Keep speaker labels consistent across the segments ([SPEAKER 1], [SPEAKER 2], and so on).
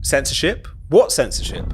[SPEAKER 1] Censorship? What censorship?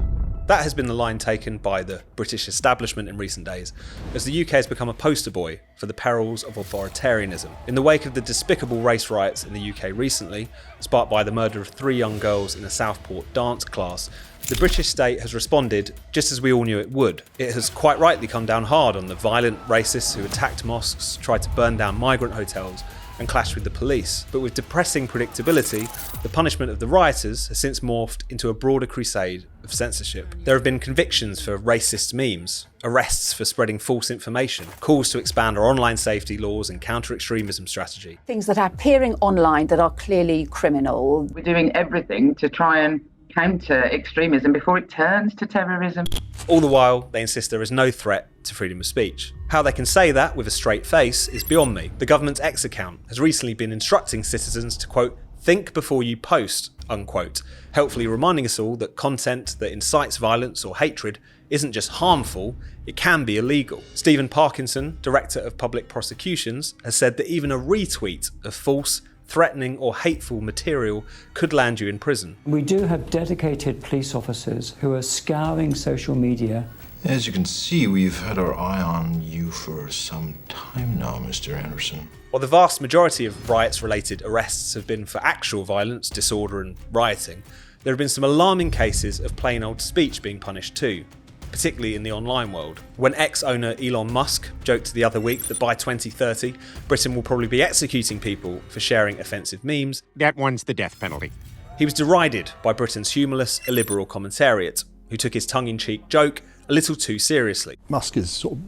[SPEAKER 1] That has been the line taken by the British establishment in recent days, as the UK has become a poster boy for the perils of authoritarianism. In the wake of the despicable race riots in the UK recently, sparked by the murder of 3 young girls in a Southport dance class, the British state has responded just as we all knew it would. It has quite rightly come down hard on the violent racists who attacked mosques, tried to burn down migrant hotels, and clashed with the police. But with depressing predictability, the punishment of the rioters has since morphed into a broader crusade of censorship. There have been convictions for racist memes, arrests for spreading false information, calls to expand our online safety laws and counter-extremism strategy.
[SPEAKER 2] Things that are appearing online that are clearly criminal.
[SPEAKER 3] We're doing everything to try and counter extremism before it turns to terrorism.
[SPEAKER 1] All the while, they insist there is no threat to freedom of speech. How they can say that with a straight face is beyond me. The government's X account has recently been instructing citizens to, quote, think before you post, unquote, helpfully reminding us all that content that incites violence or hatred isn't just harmful, it can be illegal. Stephen Parkinson, Director of Public Prosecutions, has said that even a retweet of false, threatening or hateful material could land you in prison.
[SPEAKER 4] We do have dedicated police officers who are scouring social media.
[SPEAKER 5] As you can see, we've had our eye on you for some time now, Mr. Anderson.
[SPEAKER 1] While the vast majority of riots-related arrests have been for actual violence, disorder and rioting, there have been some alarming cases of plain old speech being punished too, particularly in the online world. When ex-owner Elon Musk joked the other week that by 2030, Britain will probably be executing people for sharing offensive memes,
[SPEAKER 6] that one's the death penalty.
[SPEAKER 1] He was derided by Britain's humorless, illiberal commentariat, who took his tongue-in-cheek joke a little too seriously.
[SPEAKER 7] Musk is sort of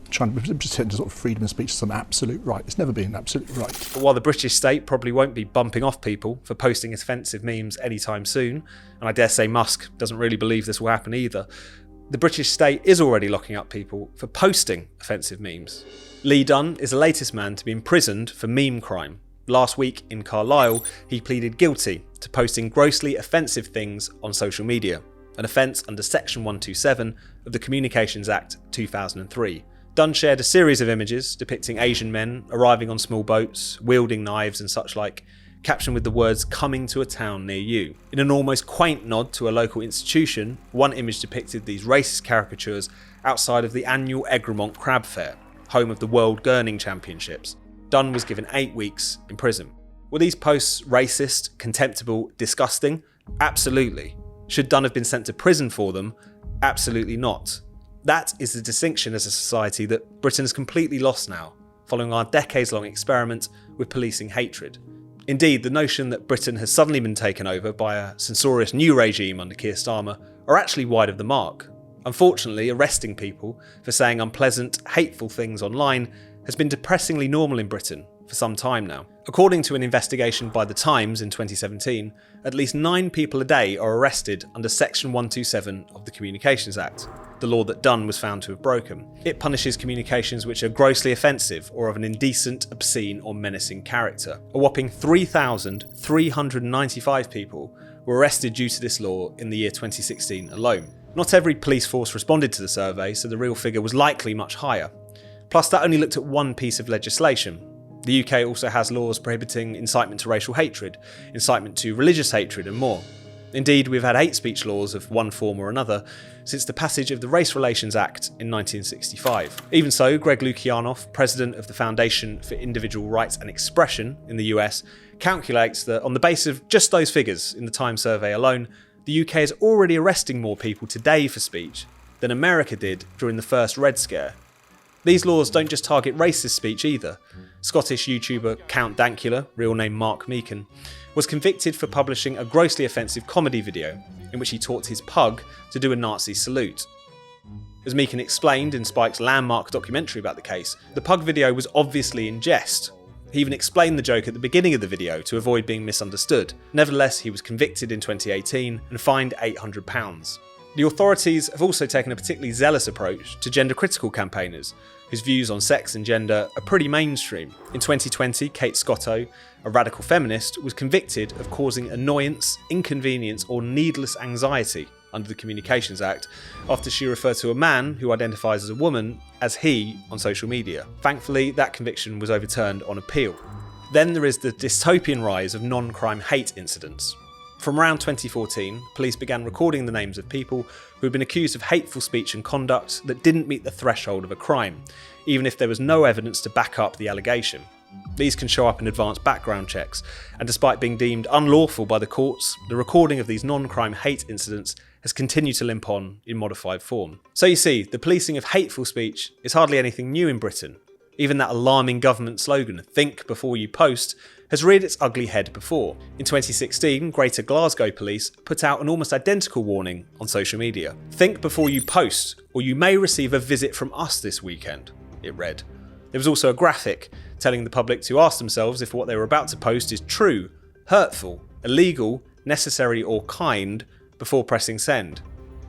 [SPEAKER 7] trying to pretend sort of freedom of speech is some absolute right. It's never been absolute right.
[SPEAKER 1] But while the British state probably won't be bumping off people for posting offensive memes anytime soon, and I dare say Musk doesn't really believe this will happen either, the British state is already locking up people for posting offensive memes. Lee Dunn is the latest man to be imprisoned for meme crime. Last week in Carlisle, he pleaded guilty to posting grossly offensive things on social media, an offence under Section 127 of the Communications Act 2003. Dunn shared a series of images depicting Asian men arriving on small boats, wielding knives and such like, captioned with the words "coming to a town near you." In an almost quaint nod to a local institution, one image depicted these racist caricatures outside of the annual Egremont Crab Fair, home of the World Gurning Championships. Dunn was given 8 weeks in prison. Were these posts racist, contemptible, disgusting? Absolutely. Should Dunn have been sent to prison for them? Absolutely not. That is the distinction as a society that Britain has completely lost now, following our decades-long experiment with policing hatred. Indeed, the notion that Britain has suddenly been taken over by a censorious new regime under Keir Starmer are actually wide of the mark. Unfortunately, arresting people for saying unpleasant, hateful things online has been depressingly normal in Britain for some time now. According to an investigation by The Times in 2017, at least 9 people a day are arrested under Section 127 of the Communications Act, the law that Dunn was found to have broken. It punishes communications which are grossly offensive or of an indecent, obscene or menacing character. A whopping 3,395 people were arrested due to this law in the year 2016 alone. Not every police force responded to the survey, so the real figure was likely much higher. Plus, that only looked at one piece of legislation. The UK also has laws prohibiting incitement to racial hatred, incitement to religious hatred and more. Indeed, we've had hate speech laws of one form or another since the passage of the Race Relations Act in 1965. Even so, Greg Lukianoff, president of the Foundation for Individual Rights and Expression in the US, calculates that on the basis of just those figures in the Time survey alone, the UK is already arresting more people today for speech than America did during the first Red Scare. These laws don't just target racist speech either. Scottish YouTuber Count Dankula, real name Mark Meakin, was convicted for publishing a grossly offensive comedy video in which he taught his pug to do a Nazi salute. As Meakin explained in Spike's landmark documentary about the case, the pug video was obviously in jest. He even explained the joke at the beginning of the video to avoid being misunderstood. Nevertheless, he was convicted in 2018 and fined £800. The authorities have also taken a particularly zealous approach to gender-critical campaigners, whose views on sex and gender are pretty mainstream. In 2020, Kate Scotto, a radical feminist, was convicted of causing annoyance, inconvenience or needless anxiety under the Communications Act after she referred to a man who identifies as a woman as he on social media. Thankfully, that conviction was overturned on appeal. Then there is the dystopian rise of non-crime hate incidents. From around 2014, police began recording the names of people who had been accused of hateful speech and conduct that didn't meet the threshold of a crime, even if there was no evidence to back up the allegation. These can show up in advanced background checks, and despite being deemed unlawful by the courts, the recording of these non-crime hate incidents has continued to limp on in modified form. So you see, the policing of hateful speech is hardly anything new in Britain. Even that alarming government slogan, "Think before you post," has reared its ugly head before. In 2016, Greater Glasgow Police put out an almost identical warning on social media. "Think before you post, or you may receive a visit from us this weekend," it read. There was also a graphic telling the public to ask themselves if what they were about to post is true, hurtful, illegal, necessary or kind before pressing send.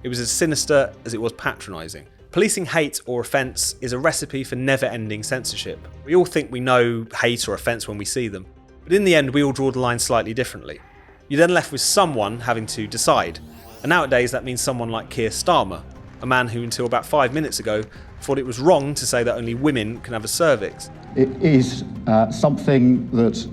[SPEAKER 1] It was as sinister as it was patronising. Policing hate or offence is a recipe for never-ending censorship. We all think we know hate or offence when we see them, but in the end we all draw the line slightly differently. You're then left with someone having to decide, and nowadays that means someone like Keir Starmer, a man who until about 5 minutes ago thought it was wrong to say that only women can have a cervix.
[SPEAKER 6] It is something that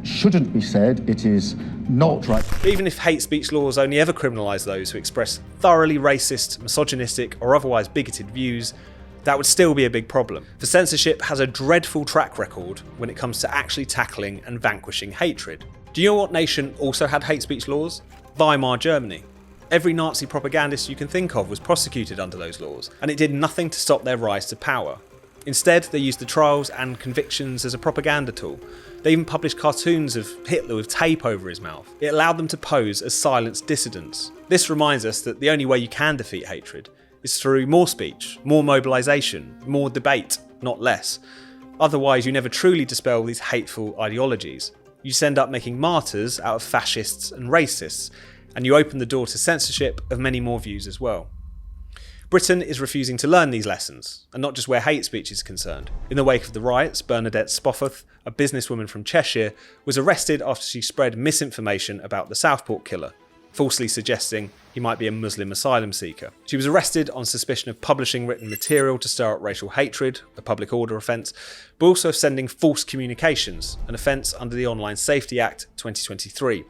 [SPEAKER 6] shouldn't be said. It is not right.
[SPEAKER 1] Even if hate speech laws only ever criminalise those who express thoroughly racist, misogynistic or otherwise bigoted views, that would still be a big problem. For censorship has a dreadful track record when it comes to actually tackling and vanquishing hatred. Do you know what nation also had hate speech laws? Weimar Germany. Every Nazi propagandist you can think of was prosecuted under those laws, and it did nothing to stop their rise to power. Instead, they used the trials and convictions as a propaganda tool. They even published cartoons of Hitler with tape over his mouth. It allowed them to pose as silenced dissidents. This reminds us that the only way you can defeat hatred is through more speech, more mobilisation, more debate, not less. Otherwise, you never truly dispel these hateful ideologies. You just end up making martyrs out of fascists and racists, and you open the door to censorship of many more views as well. Britain is refusing to learn these lessons, and not just where hate speech is concerned. In the wake of the riots, Bernadette Spofforth, a businesswoman from Cheshire, was arrested after she spread misinformation about the Southport killer, falsely suggesting he might be a Muslim asylum seeker. She was arrested on suspicion of publishing written material to stir up racial hatred, a public order offence, but also of sending false communications, an offence under the Online Safety Act 2023.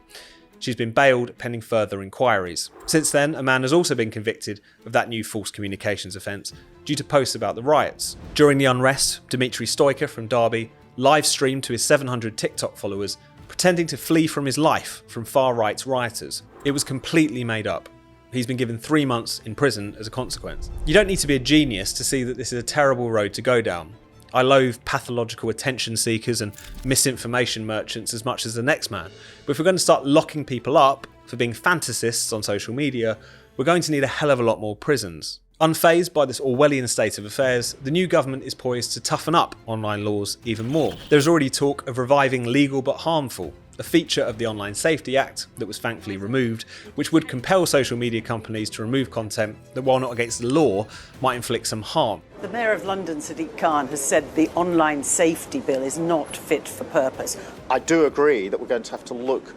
[SPEAKER 1] She's been bailed pending further inquiries. Since then, a man has also been convicted of that new false communications offence due to posts about the riots. During the unrest, Dimitri Stoiker from Derby live streamed to his 700 TikTok followers, pretending to flee from his life from far-right rioters. It was completely made up. He's been given 3 months in prison as a consequence. You don't need to be a genius to see that this is a terrible road to go down. I loathe pathological attention seekers and misinformation merchants as much as the next man. But if we're going to start locking people up for being fantasists on social media, we're going to need a hell of a lot more prisons. Unfazed by this Orwellian state of affairs, the new government is poised to toughen up online laws even more. There's already talk of reviving legal but harmful, a feature of the Online Safety Act that was thankfully removed, which would compel social media companies to remove content that, while not against the law, might inflict some harm.
[SPEAKER 8] The Mayor of London, Sadiq Khan, has said the online safety bill is not fit for purpose.
[SPEAKER 9] I do agree that we're going to have to look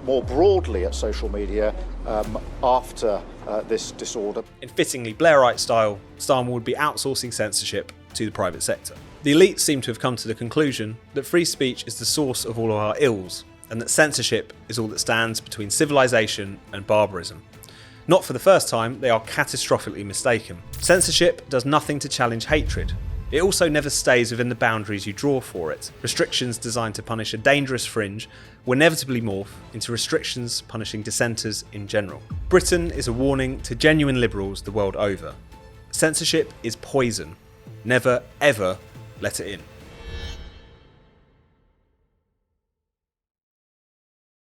[SPEAKER 9] more broadly at social media after this disorder.
[SPEAKER 1] In fittingly Blairite style, Starmer would be outsourcing censorship to the private sector. The elites seem to have come to the conclusion that free speech is the source of all of our ills, and that censorship is all that stands between civilization and barbarism. Not for the first time, they are catastrophically mistaken. Censorship does nothing to challenge hatred. It also never stays within the boundaries you draw for it. Restrictions designed to punish a dangerous fringe will inevitably morph into restrictions punishing dissenters in general. Britain is a warning to genuine liberals the world over. Censorship is poison. Never, ever let it in.